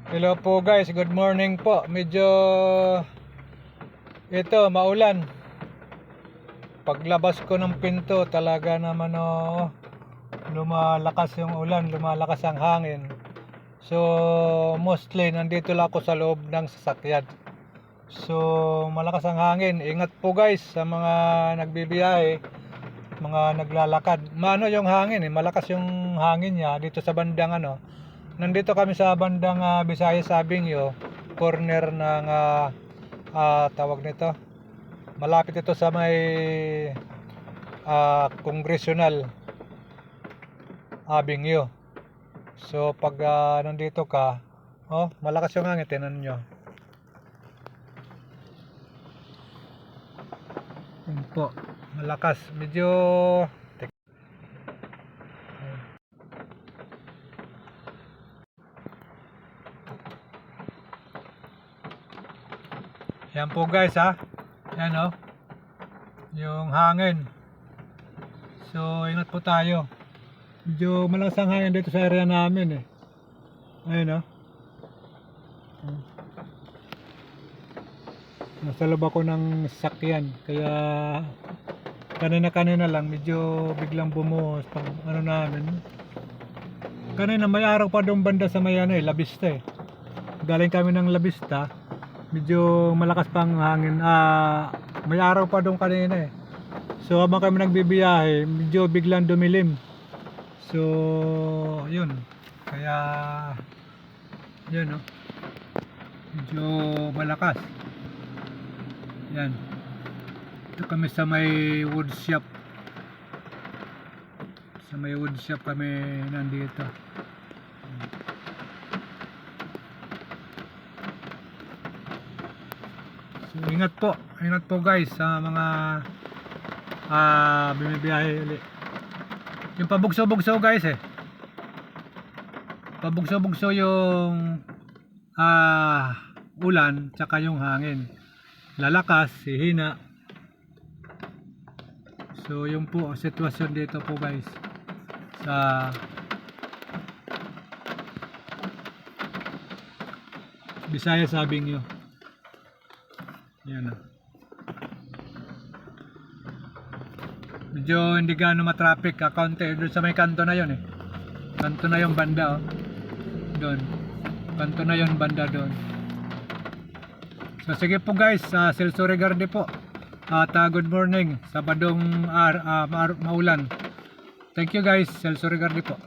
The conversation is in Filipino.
Hello po guys, good morning po. Medyo ito maulan. Paglabas ko ng pinto, talaga naman lumalakas yung ulan, lumalakas ang hangin. So mostly nandito lang ako sa loob ng sasakyan. So malakas ang hangin. Ingat po guys sa mga nagbibiyahe, mga naglalakad. Yung hangin malakas yung hangin niya dito sa bandang Nandito kami sa bandang Visayas Avenue, corner ng tawag nito. Malapit ito sa may Congressional Avenue. So pag nandito ka, malakas yung hangin, tingnan nyo. Yun po, malakas. Medyo yan po guys yan yung hangin. So ingat po tayo. Medyo malakas ang hangin dito sa area namin ayun nasa loob ako ng sasakyan, kaya kanina lang medyo biglang bumuhos pag namin. Kanina may araw pa doon banda sa may Labista galing kami ng Labista, medyo malakas pang hangin. May araw pa doon kanina so habang kami nagbibiyahe medyo biglang dumilim. So yun, kaya yun medyo malakas. Yan, ito kami sa may wood shop. Sa may wood shop kami nandito. So ingat po guys sa mga bumibiyahe ulit. Yung pabugso-bugso guys pabugso-bugso yung ulan tsaka yung hangin, lalakas, hihina. So yung po sitwasyon dito po guys sa Visayas Avenue. Yan medyo hindi gaano matraffic, kaunti doon sa may kanto na yun kanto na yung banda doon, kanto na yung banda doon. So sige po guys, Celso Regarde po at good morning. Sabadong maulan. Thank you guys, Celso Regarde po.